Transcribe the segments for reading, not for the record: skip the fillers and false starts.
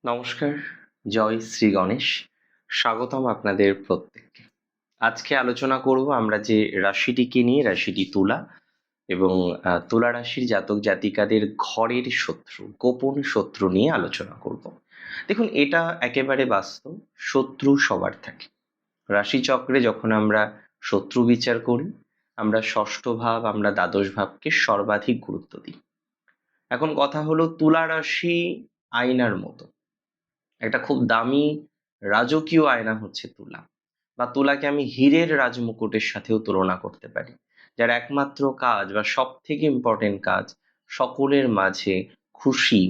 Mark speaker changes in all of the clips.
Speaker 1: নমস্কার, জয় শ্রী গণেশ। স্বাগতম আপনাদের প্রত্যেককে। আজকে আলোচনা করব আমরা যে রাশিটিকে নিয়ে, রাশিটি তুলা এবং তুলা রাশির জাতক জাতিকাদের ঘরের শত্রু, গোপন শত্রু নিয়ে আলোচনা করব। দেখুন, এটা একেবারে বাস্তব। শত্রু সবার থাকে। রাশিচক্রে যখন আমরা শত্রু বিচার করি, আমরা ষষ্ঠ ভাব, আমরা দ্বাদশ ভাবকে সর্বাধিক গুরুত্ব দিই। এখন কথা হলো, তুলা রাশি আয়নার মতো। একটা খুব দামি রাজকীয় আয়না হচ্ছে তুলা, বা তুলাকে আমি হীরের রাজমুকুটের সাথেও তুলনা করতে পারি, যার একমাত্র কাজ বা সব থেকে ইম্পর্টেন্ট কাজ সকলের মাঝে খুশি,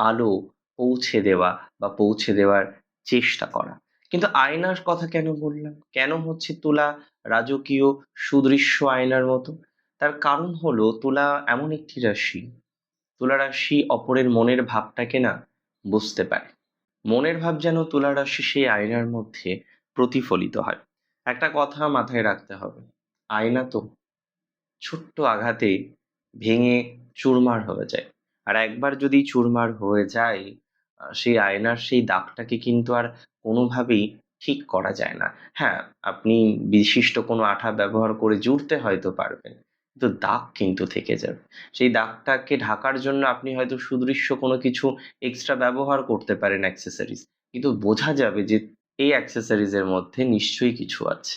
Speaker 1: আলো পৌঁছে দেওয়া বা পৌঁছে দেওয়ার চেষ্টা করা। কিন্তু আয়নার কথা কেন বললাম, কেন হচ্ছে তুলা রাজকীয় সুদৃশ্য আয়নার মতো? তার কারণ হলো, তুলা এমন একটি রাশি, তুলা রাশি অপরের মনের ভাবটাকে না বুঝতে পারে। মনের ভাব যেন তুলা রাশি সেই আয়নার মধ্যে প্রতিফলিত হয়। একটা কথা মাথায় রাখতে হবে, আয়না তো ছোট্ট আঘাতে ভেঙে চুরমার হয়ে যায়। আর একবার যদি চুরমার হয়ে যায়, সেই আয়নার সেই দাগটাকে কিন্তু আর কোনোভাবেই ঠিক করা যায় না। হ্যাঁ, আপনি বিশিষ্ট কোনো আঠা ব্যবহার করে জুড়তে হয়তো পারবেন, কিন্তু দাগ কিন্তু থেকে যাবে। সেই দাগটাকে ঢাকার জন্য আপনি হয়তো সুদৃশ্য কোনো কিছু এক্সট্রা ব্যবহার করতে পারেন, অ্যাক্সেসরিজ, কিন্তু বোঝা যাবে যে এই অ্যাক্সেসরিজের মধ্যে নিশ্চয়ই কিছু আছে।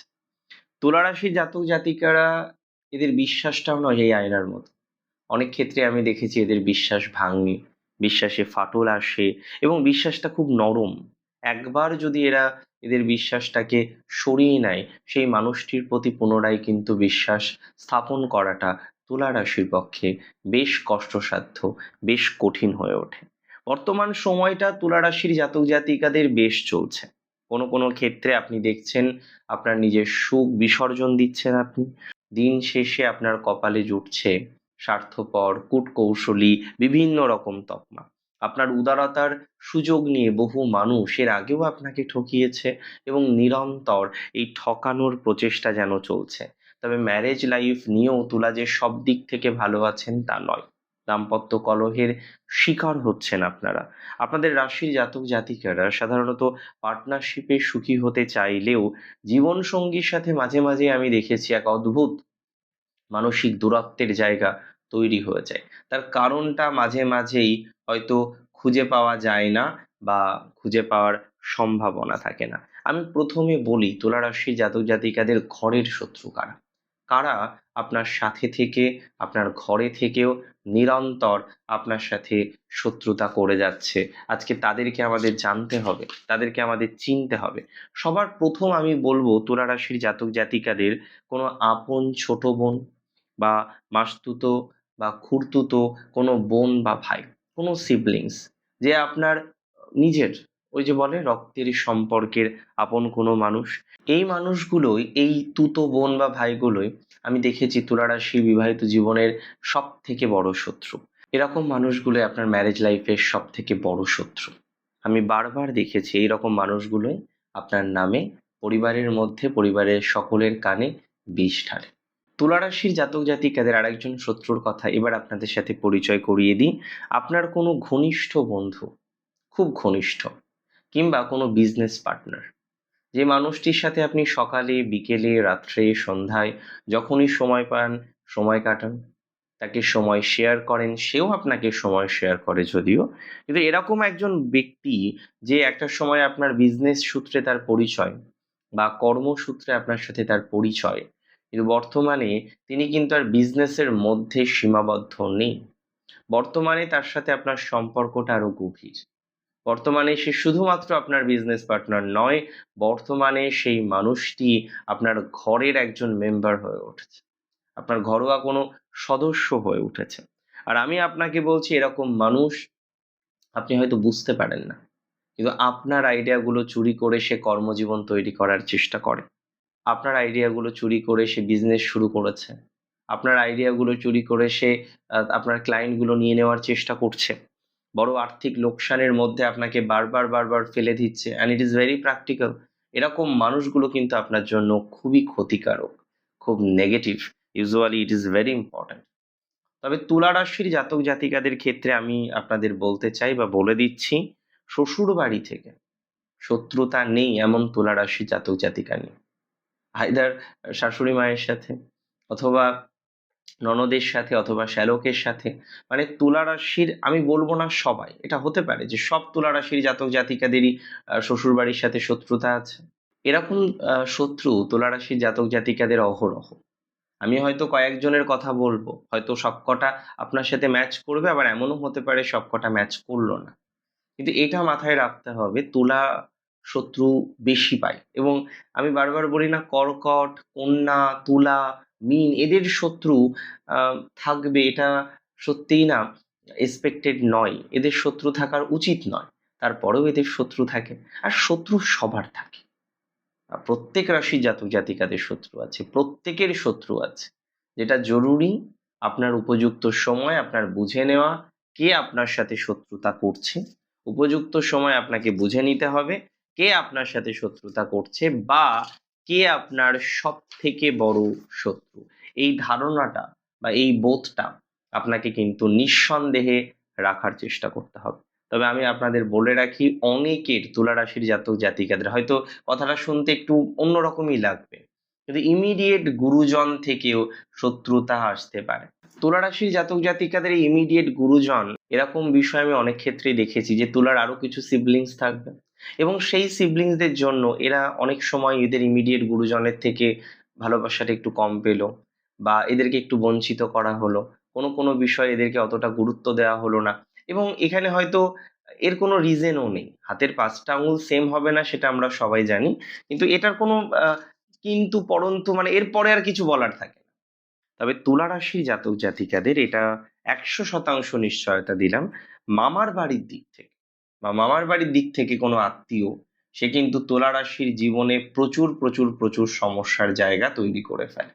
Speaker 1: তুলা রাশির জাতক জাতিকারা, এদের বিশ্বাসটাও নয় এই আয়নার মতো। অনেক ক্ষেত্রে আমি দেখেছি এদের বিশ্বাস ভাঙে, বিশ্বাসে ফাটল আসে, এবং বিশ্বাসটা খুব নরম। একবার যদি এরা এদের বিশ্বাসটাকে সরিয়ে নেয়, সেই মানুষটির প্রতি পুনরায় কিন্তু বিশ্বাস স্থাপন করাটা তুলা রাশির পক্ষে বেশ কষ্টসাধ্য, বেশ কঠিন হয়ে ওঠে। বর্তমান সময়টা তুলা রাশির জাতক জাতিকাদের বেশ চলছে। কোনো কোনো ক্ষেত্রে আপনি দেখছেন আপনার নিজের সুখ বিসর্জন দিচ্ছেন আপনি। দিন শেষে আপনার কপালে জুটছে স্বার্থপর, কূটকৌশলী বিভিন্ন রকম তকমা। আপনার উদারতার সুযোগ নিয়ে বহু মানুষ এর আগেও আপনাকে ঠকিয়েছে, এবং নিরন্তর এই ঠকানোর প্রচেষ্টা যেন চলছে। তবে ম্যারেজ লাইফ নিয়েও তুলা যে সব দিক থেকে ভালো আছেন তা নয়। দাম্পত্য কলহের শিকার হচ্ছেন আপনারা। আপনাদের রাশির জাতক জাতিকারা সাধারণত পার্টনারশিপে সুখী হতে চাইলেও জীবন সঙ্গীর সাথে মাঝে মাঝে আমি দেখেছি এক অদ্ভুত মানসিক দূরত্বের জায়গা তৈরি হয়ে যায়। তার কারণটা মাঝে মাঝেই হয়তো খুঁজে পাওয়া যায় না, বা খুঁজে পাওয়ার সম্ভাবনা থাকে না। আমি প্রথমে বলি, তুলা রাশির জাতক জাতিকাদের ঘরের শত্রু কারা। কারা আপনার সাথে থেকে, আপনার ঘরে থেকেও নিরন্তর আপনার সাথে শত্রুতা করে যাচ্ছে। আজকে তাদেরকে আমাদের জানতে হবে, তাদেরকে আমাদের চিনতে হবে। সবার প্রথম আমি বলবো, তুলা রাশির জাতক জাতিকাদের কোনো আপন ছোট বোন, বা মাসতুতো বা খুড়তুতো কোনো বোন বা ভাই, কোনো সিবলিংস, যে আপনার নিজের, ওই যে বলে রক্তের সম্পর্কের আপন কোনো মানুষ, এই মানুষগুলোই, এই তুতো বোন বা ভাইগুলোই আমি দেখেছি তুলা রাশি বিবাহিত জীবনের সব থেকে বড় শত্রু। এরকম মানুষগুলোই আপনার ম্যারেজ লাইফের সব থেকে বড় শত্রু। আমি বারবার দেখেছি এইরকম মানুষগুলোই আপনার নামে পরিবারের মধ্যে, পরিবারের সকলের কানে বিষ ঢালে। তুলা রাশির জাতক জাতিকাদের আরেকজন শত্রুর কথা এবার আপনাদের সাথে পরিচয় করিয়ে দিই। আপনার কোনো ঘনিষ্ঠ বন্ধু, খুব ঘনিষ্ঠ, কিংবা কোনো বিজনেস পার্টনার, যে মানুষটির সাথে আপনি সকালে, বিকেলে, রাত্রে, সন্ধ্যায় যখনই সময় পান সময় কাটান, তাকে সময় শেয়ার করেন, সেও আপনাকে সময় শেয়ার করে যদিও, কিন্তু এরকম একজন ব্যক্তি, যে একটা সময় আপনার বিজনেস সূত্রে তার পরিচয়, বা কর্মসূত্রে আপনার সাথে তার পরিচয়, কিন্তু বর্তমানে তিনি কিন্তু আর বিজনেসের মধ্যে সীমাবদ্ধ নেই। বর্তমানে তার সাথে আপনার সম্পর্কটা আরো গভীর। বর্তমানে সে শুধুমাত্র আপনার বিজনেস পার্টনার নয়, বর্তমানে সেই মানুষটি আপনার ঘরের একজন মেম্বার হয়ে উঠেছে, আপনার ঘরোয়া কোনো সদস্য হয়ে উঠেছে। আর আমি আপনাকে বলছি, এরকম মানুষ আপনি হয়তো বুঝতে পারেন না, কিন্তু আপনার আইডিয়াগুলো চুরি করে সে কর্মজীবন তৈরি করার চেষ্টা করে। আপনার আইডিয়াগুলো চুরি করে সে বিজনেস শুরু করেছে। আপনার আইডিয়াগুলো চুরি করে সে আপনার ক্লায়েন্টগুলো নিয়ে নেওয়ার চেষ্টা করছে। বড় আর্থিক লোকসানের মধ্যে আপনাকে বারবার বারবার ফেলে দিচ্ছে, and it is very practical. এরকম মানুষগুলো কিন্তু আপনার জন্য খুবই ক্ষতিকারক, খুব negative. Usually it is very important. তবে তুলা রাশির জাতক জাতিকাদের ক্ষেত্রে আমি আপনাদের বলতে চাই বা বলে দিচ্ছি, শ্বশুর বাড়ি থেকে শত্রুতা নেই এমন তুলা রাশি জাতক জাতিকা নেই। আইদার শাশুড়ি মায়ের সাথে, অথবা ননদের সাথে, অথবা শ্যালকের সাথে, মানে তুলা রাশির, আমি বলবো না সবাই, এটা হতে পারে যে সব তুলা রাশির জাতক জাতিকাদেরই শ্বশুর বাড়ির সাথে শত্রুতা আছে। এরকম শত্রু তুলা রাশির জাতক জাতিকাদের অহরহ। আমি হয়তো কয়েকজনের কথা বলবো, হয়তো সবকটা আপনার সাথে ম্যাচ করবে, আবার এমনও হতে পারে সবকটা ম্যাচ করলো না। কিন্তু এটা মাথায় রাখতে হবে, তুলা শত্রু বেশি পায়। এবং আমি বারবার বলি না, কর্কট, কন্যা, তুলা, মীন এদের শত্রু থাকবে, এটা সত্যিই না এক্সপেক্টেড নয়, এদের শত্রু থাকার উচিত নয়, তারপরেও এদের শত্রু থাকে। আর শত্রু সবার থাকে, প্রত্যেক রাশির জাতক জাতিকাদের শত্রু আছে, প্রত্যেকের শত্রু আছে। যেটা জরুরি, আপনার উপযুক্ত সময় আপনার বুঝে নেওয়া, কে আপনার সাথে শত্রুতা করছে। উপযুক্ত সময় আপনাকে বুঝে নিতে হবে কে আপনার সাথে শত্রুতা করছে, বা কে আপনার সব থেকে বড় শত্রু। এই ধারণাটা বা এই বোধটা আপনাকে কিন্তু নিঃসন্দেহে রাখার চেষ্টা করতে হবে। তবে আমি আপনাদের বলে রাখি, অনেকের তুলা রাশির জাতক জাতিকাদের হয়তো কথাটা শুনতে একটু অন্যরকমই লাগবে, কিন্তু ইমিডিয়েট গুরুজন থেকেও শত্রুতা আসতে পারে। তুলা রাশির জাতক জাতিকাদের এই ইমিডিয়েট গুরুজন, এরকম বিষয় আমি অনেক ক্ষেত্রেই দেখেছি যে তুলার আরো কিছু সিবলিংস থাকবে, এবং সেই সিবলিংসদের জন্য এরা অনেক সময় এদের ইমিডিয়েট গুরুজনের থেকে ভালোবাসাটা একটু কম পেলো, বা এদেরকে একটু বঞ্চিত করা হলো, কোনো কোনো বিষয়ে এদেরকে অতটা গুরুত্ব দেওয়া হলো না। এবং এখানে হয়তো এর কোনো রিজনও নেই, হাতের পাঁচটা আঙুল সেম হবে না সেটা আমরা সবাই জানি, কিন্তু এটার কোনো কিন্তু পরন্তু মানে এরপরে আর কিছু বলার থাকে না। তবে তুলা রাশির জাতক জাতিকাদের এটা 100% নিশ্চয়তা দিলাম, মামার বাড়ির দিক থেকে বা মামার বাড়ির দিক থেকে কোনো আত্মীয়, সে কিন্তু তুলা রাশির জীবনে প্রচুর প্রচুর প্রচুর সমস্যার জায়গা তৈরি করে ফেলে।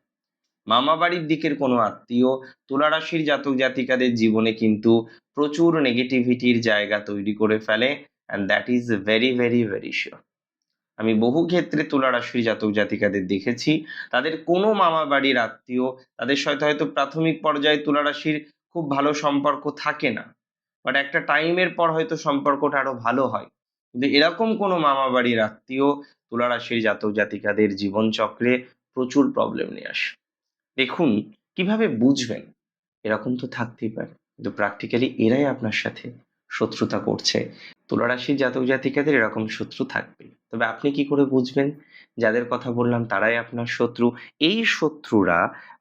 Speaker 1: মামা বাড়ির দিকের কোনো আত্মীয় তুলা রাশির জাতক জাতিকাদের জীবনে কিন্তু প্রচুর নেগেটিভিটির জায়গা তৈরি করে ফেলে, and that is very very very sure. আমি বহু ক্ষেত্রে তুলা রাশির জাতক জাতিকাদের দেখেছি, তাদের কোনো মামা বাড়ির আত্মীয়, তাদের সাথে হয়তো প্রাথমিক পর্যায়ে তুলা রাশির খুব ভালো সম্পর্ক থাকে না, বাট একটা টাইমের পর হয়তো সম্পর্কটা আরো ভালো হয়। কিন্তু এরকম কোনো মামা বাড়ির আত্মীয় তুলা রাশির জাতক জাতিকাদের জীবনচক্রে প্রচুর প্রবলেম নিয়ে আসে। দেখুন, কিভাবে বুঝবেন? এরকম তো থাকতেই পারে, কিন্তু প্র্যাকটিক্যালি এরাই আপনার সাথে শত্রুতা করছে। তুলা রাশির জাতক জাতিকাদের এরকম শত্রু থাকবেই। তবে আপনি কি করে বুঝবেন যাদের কথা বললাম তারাই আপনার শত্রু? এই শত্রুরা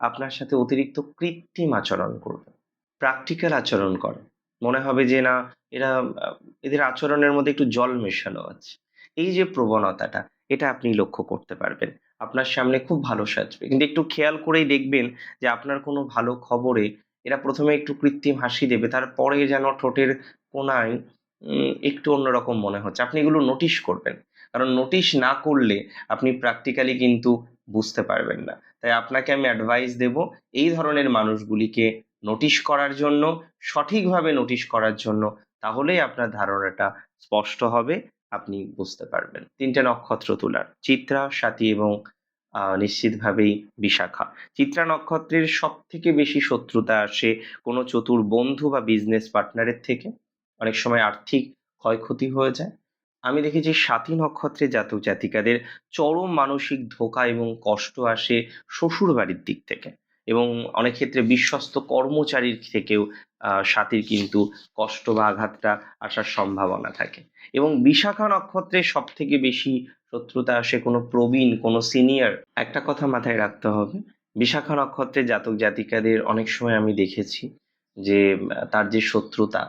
Speaker 1: আপনার সাথে অতিরিক্ত কৃত্রিম আচরণ করবে, প্র্যাকটিক্যাল আচরণ করে। মনে হবে যে না, এরা এদের আচরণের মধ্যে একটু জল মেশানো আছে। এই যে প্রবণতাটা, এটা আপনি লক্ষ্য করতে পারবেন। আপনার সামনে খুব ভালো সাজবে, কিন্তু একটু খেয়াল করেই দেখবেন যে আপনার কোনো ভালো খবরে এরা প্রথমে একটু কৃত্রিম হাসি দেবে, তারপরে যেন ঠোঁটের কোণায় একটু অন্যরকম মনে হচ্ছে। আপনি এগুলো নোটিশ করবেন, কারণ নোটিশ না করলে আপনি প্র্যাকটিক্যালি কিন্তু বুঝতে পারবেন না। তাই আপনাকে আমি অ্যাডভাইস দেব, এই ধরনের মানুষগুলিকে নোটিশ করার জন্য, সঠিকভাবে নোটিশ করার জন্য। তাহলেই আপনার ধারণাটা স্পষ্ট হবে, আপনি বুঝতে পারবেন। ৩টে নক্ষত্র তুলার: চিত্রা, স্বাতী এবং নিশ্চিতভাবেই বিশাখা। চিত্রা নক্ষত্রের সবথেকে বেশি শত্রুতা আসে কোনো চতুর বন্ধু বা বিজনেস পার্টনারের থেকে। অনেক সময় আর্থিক ক্ষয়ক্ষতি হয়ে যায়। আমি দেখেছি স্বাতী নক্ষত্রের জাতক জাতিকাদের চরম মানসিক ধোঁকা এবং কষ্ট আসে শ্বশুর বাড়ির দিক থেকে, এবং অনেক ক্ষেত্রে বিশ্বস্ত কর্মচারীর থেকেও স্বাতীর কিন্তু কষ্ট বা আঘাতটা আসার সম্ভাবনা থাকে। এবং বিশাখা নক্ষত্রের সব থেকে বেশি শত্রুতা আসে কোনো প্রবীণ, কোনো সিনিয়র। একটা কথা মাথায় রাখতে হবে, বিশাখা নক্ষত্রের জাতক জাতিকাদের অনেক সময় আমি দেখেছি যে তার যে শত্রুতা,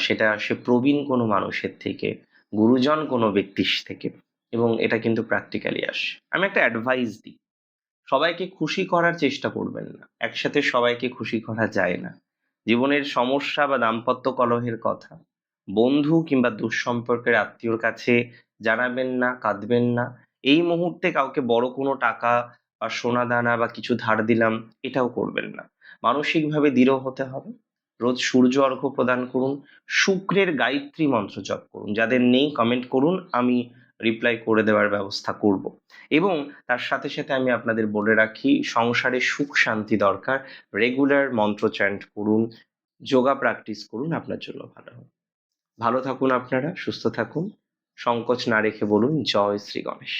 Speaker 1: সেটা আসে প্রবীণ কোনো মানুষের থেকে, গুরুজন কোনো ব্যক্তির থেকে, এবং এটা কিন্তু প্র্যাকটিক্যালি আসে। আমি একটা অ্যাডভাইস দিই, সবাইকে খুশি করার চেষ্টা করবেন না, একসাথে সবাইকে খুশি করা যায় না। জীবনের সমস্যা বা দাম্পত্য কলহের কথা বন্ধু কিংবা দুঃসম্পর্কের আত্মীয়র কাছে জানাবেন না, কাঁদবেন না। এই মুহূর্তে কাউকে বড় কোনো টাকা বা সোনা দানা বা কিছু ধার দিলাম, এটাও করবেন না। মানসিকভাবে দৃঢ় হতে হবে। রোজ সূর্য অর্ঘ্য প্রদান করুন, শুক্রের গায়ত্রী মন্ত্র জপ করুন। যাদের নেই কমেন্ট করুন, আমি রিপ্লাই করে দেওয়ার ব্যবস্থা করব। এবং তার সাথে সাথে আমি আপনাদের বলে রাখি, সংসারে সুখ শান্তি দরকার, রেগুলার মন্ত্র চ্যান্ট করুন, যোগা প্র্যাকটিস করুন, আপনার জন্য ভালো হবে। ভালো থাকুন আপনারা, সুস্থ থাকুন, সংকোচ না রেখে বলুন জয় শ্রী গণেশ।